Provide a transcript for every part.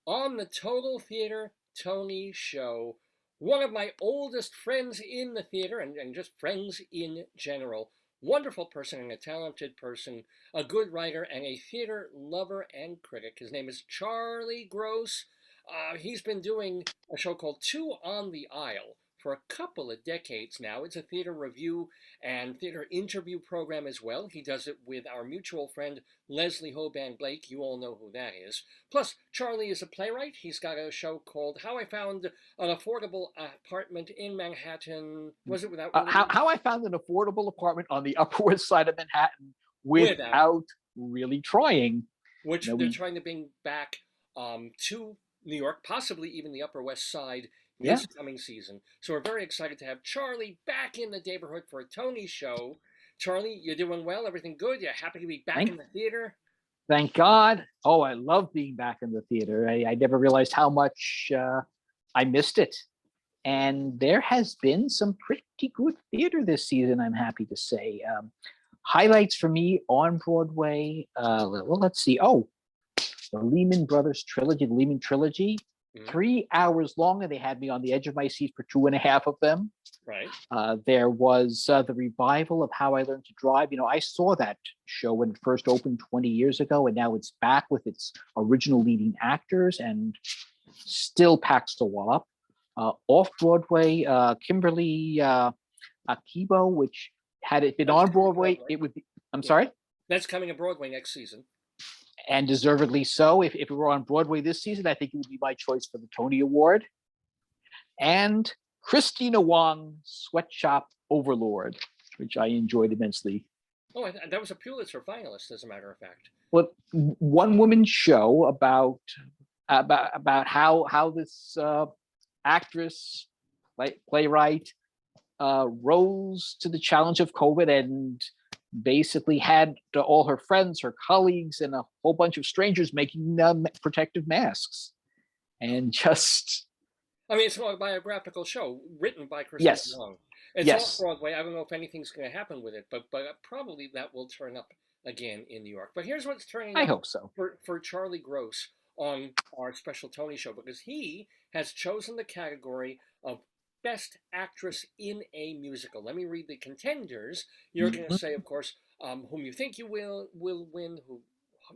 on the Total Theater Tony show. One of my oldest friends in the theater, and just friends in general. Wonderful person and a talented person, a good writer and a theater lover and critic. His name is Charlie Gross. He's been doing a show called Two on the Aisle for a couple of decades now. It's a theater review and theater interview program as well. He does it with our mutual friend Leslie Hoban Blake. You all know who that is. Plus, Charlie is a playwright. He's got a show called How I Found an Affordable Apartment in Manhattan. Was it without how I Found an Affordable Apartment on the Upper West Side of Manhattan without really trying. Which they're trying to bring back to New York, possibly even the Upper West Side this coming season. So we're very excited to have Charlie back in the neighborhood for a Tony show. Charlie, you're doing well? Everything good? You're happy to be back in the theater? Thank God. Oh, I love being back in the theater. I never realized how much I missed it. And there has been some pretty good theater this season, I'm happy to say. Highlights for me on Broadway. Well, let's see. Oh, the Lehman Brothers trilogy, the Lehman trilogy. 3 hours long, and they had me on the edge of my seat for 2.5 of them. Right. There was the revival of How I Learned to Drive. You know, I saw that show when it first opened 20 years ago, and now it's back with its original leading actors and still packs the wallop. Off Broadway, Kimberly Akibo, which had it been on Broadway, it would be. I'm sorry. That's coming to Broadway next season. And deservedly so. If it were on Broadway this season, I think it would be my choice for the Tony Award. And Christina Wong's Sweatshop Overlord, which I enjoyed immensely. Oh, that was a Pulitzer finalist, as a matter of fact. Well, one woman show about how this actress, playwright, rose to the challenge of COVID and basically had all her friends, her colleagues, and a whole bunch of strangers making protective masks. And just... I mean, it's a biographical show written by Christina Wong. It's off Broadway. I don't know if anything's going to happen with it, but probably that will turn up again in New York. But here's what's turning up. I hope so. For Charlie Gross on our special Tony show, because he has chosen the category of Best Actress in a Musical. Let me read the contenders. You're going to say, of course, whom you think you will win, who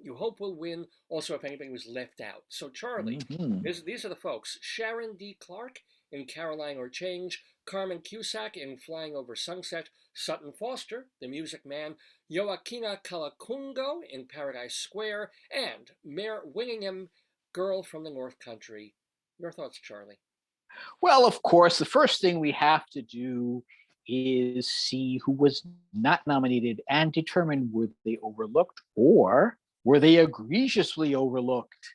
you hope will win, also if anybody was left out. So Charlie, these are the folks. Sharon D. Clarke in Caroline or Change, Carmen Cusack in Flying Over Sunset, Sutton Foster, The Music Man, Joaquina Calakungo in Paradise Square, and Mayor Winningham, Girl from the North Country. Your thoughts, Charlie? Well, of course, the first thing we have to do is see who was not nominated and determine were they overlooked or were they egregiously overlooked.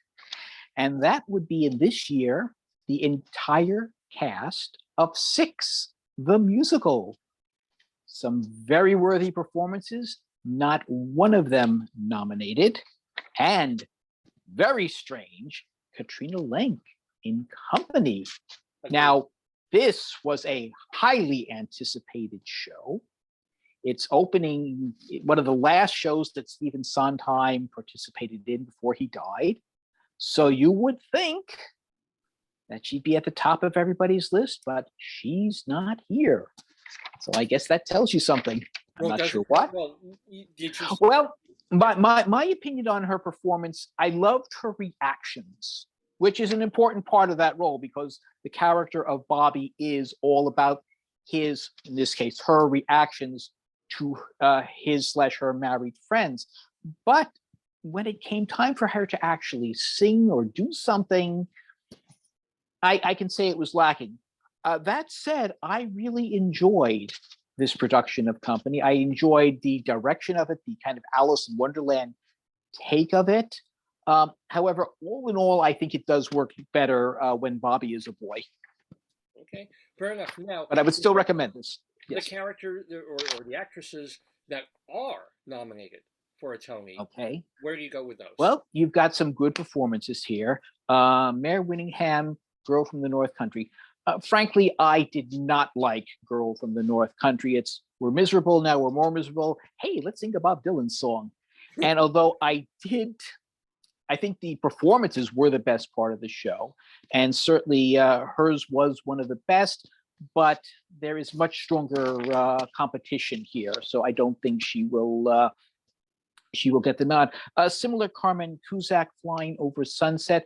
And that would be in this year, the entire cast of Six, the musical. Some very worthy performances, not one of them nominated. And very strange, Katrina Lenk in Company. Now, this was a highly anticipated show. It's opening one of the last shows that Stephen Sondheim participated in before he died. So you would think that she'd be at the top of everybody's list, but she's not here. So I guess that tells you something. I'm not sure what. Well, my opinion on her performance, I loved her reactions, which is an important part of that role because the character of Bobby is all about his, in this case, her reactions to his/her married friends. But when it came time for her to actually sing or do something, I can say it was lacking. That said, I really enjoyed this production of Company. I enjoyed the direction of it, the kind of Alice in Wonderland take of it. However, all in all, I think it does work better when Bobby is a boy. Okay, fair enough. Now, but I would still recommend this. The character or the actresses that are nominated for a Tony. Okay. Where do you go with those? Well, you've got some good performances here. Mayor Winningham, Girl from the North Country. Frankly, I did not like Girl from the North Country. We're miserable, now we're more miserable. Hey, let's sing a Bob Dylan song. And although I did I think the performances were the best part of the show, and certainly hers was one of the best. But there is much stronger competition here, so I don't think she will get the nod. Similar Carmen Cusack Flying Over Sunset.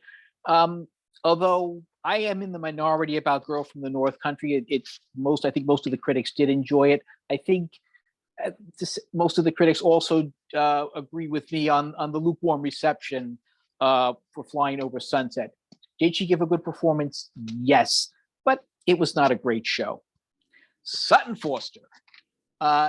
Although I am in the minority about Girl from the North Country, I think most of the critics did enjoy it. I think most of the critics also agree with me on the lukewarm reception for Flying Over Sunset. Did she give a good performance? Yes, but it was not a great show. Sutton Foster,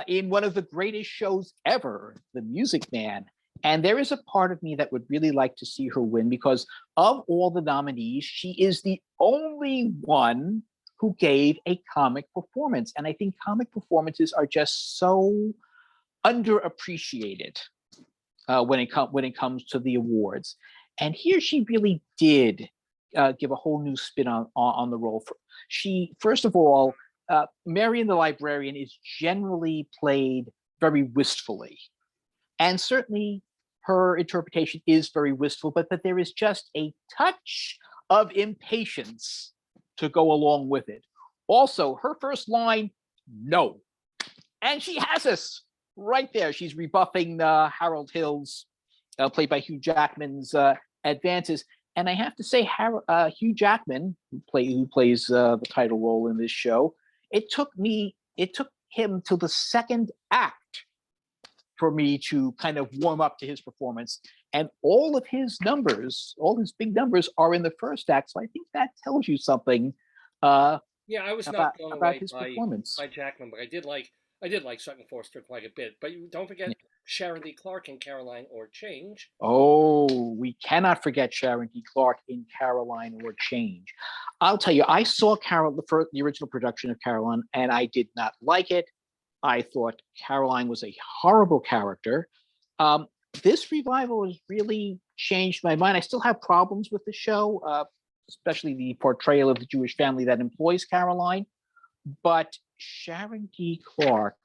in one of the greatest shows ever, The Music Man. And there is a part of me that would really like to see her win, because of all the nominees, she is the only one who gave a comic performance. And I think comic performances are just so underappreciated when it comes to the awards. And here she really did give a whole new spin on the role. First of all, Marion the Librarian is generally played very wistfully. And certainly her interpretation is very wistful, but there is just a touch of impatience to go along with it. Also, her first line, no. And she has us right there. She's rebuffing Harold Hill's, played by Hugh Jackman's advances. And I have to say, Hugh Jackman, who plays the title role in this show, it took him to the second act for me to kind of warm up to his performance. And all of his numbers, all his big numbers, are in the first act. So I think that tells you something. Yeah, I was not blown about away his by performance. Jackman, but I did like Sutton Foster quite a bit. But don't forget Sharon D. Clarke in Caroline or Change. Oh, we cannot forget Sharon D. Clarke in Caroline or Change. I'll tell you, I saw the original production of Caroline, and I did not like it. I thought Caroline was a horrible character. This revival has really changed my mind. I still have problems with the show, especially the portrayal of the Jewish family that employs Caroline. But Sharon D. Clarke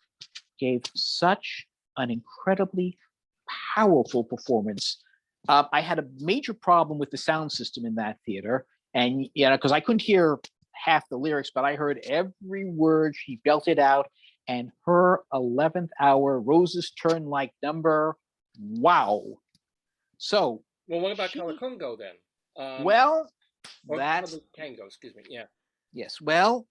gave such an incredibly powerful performance. I had a major problem with the sound system in that theater, and because I couldn't hear half the lyrics, but I heard every word she belted out. And her 11th hour Roses Turn Like number, wow. So, well, what about Calacongo then? That's Tango, excuse me. Yeah. Yes. Well,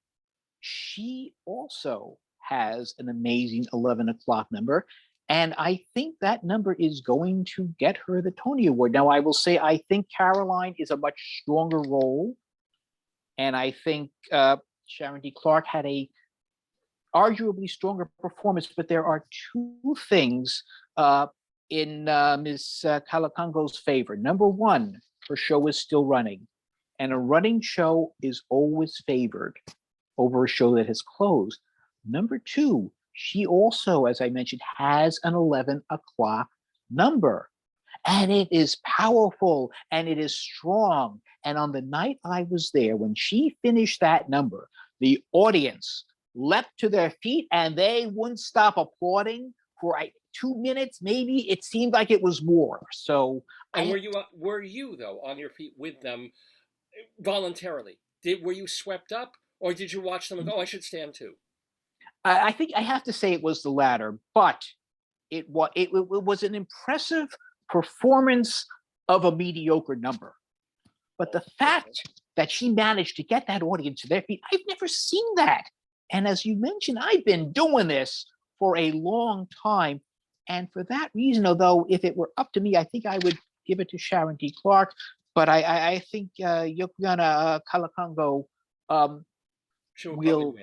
she also has an amazing 11 o'clock number. And I think that number is going to get her the Tony Award. Now, I will say, I think Caroline is a much stronger role. And I think Sharon D. Clarke had a arguably stronger performance, but there are two things in Ms. Calacongo's favor. Number one, her show is still running, and a running show is always favored over a show that has closed. Number two, she also, as I mentioned, has an 11 o'clock number, and it is powerful and it is strong. And on the night I was there, when she finished that number, the audience leapt to their feet and they wouldn't stop applauding for 2 minutes. Maybe it seemed like it was more. So, and were you though on your feet with them voluntarily? Were you swept up, or did you watch them and go, "Oh, I should stand too"? I think I have to say it was the latter, but it was an impressive performance of a mediocre number. But the fact that she managed to get that audience to their feet, I've never seen that. And as you mentioned, I've been doing this for a long time. And for that reason, although if it were up to me, I think I would give it to Sharon D. Clarke. But I think Yokiana Calacongo will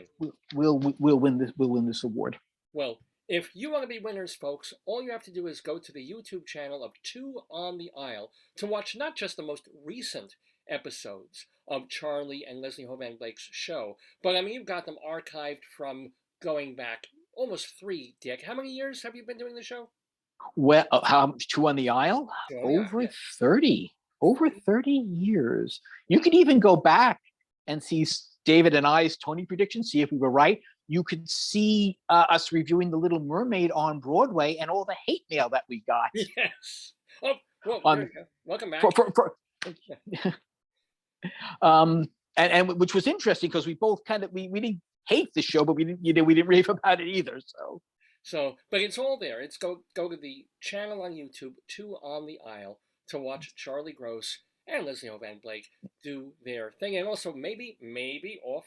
win this award. Well, if you want to be winners, folks, all you have to do is go to the YouTube channel of Two on the Aisle to watch not just the most recent episodes of Charlie and Leslie Hovan Blake's show, but I mean, you've got them archived from going back almost 3 decades. How many years have you been doing the show? Well, Two on the Aisle? Over 30 years. You could even go back and see David and I's Tony predictions, see if we were right. You could see us reviewing The Little Mermaid on Broadway and all the hate mail that we got. Yes. Oh, Well, there On you go. Welcome for, back. and which was interesting because we both kind of we didn't hate the show, but we didn't rave about it either. So, but it's all there. It's go to the channel on YouTube, Two on the Aisle, to watch Charlie Gross and Leslie Van Blake do their thing, and also maybe off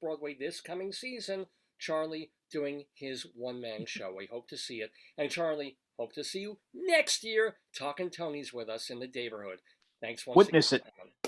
Broadway this coming season, Charlie doing his one-man show. We hope to see it, and Charlie, hope to see you next year talking Tonys with us in the neighborhood. Thanks once Witness again. it.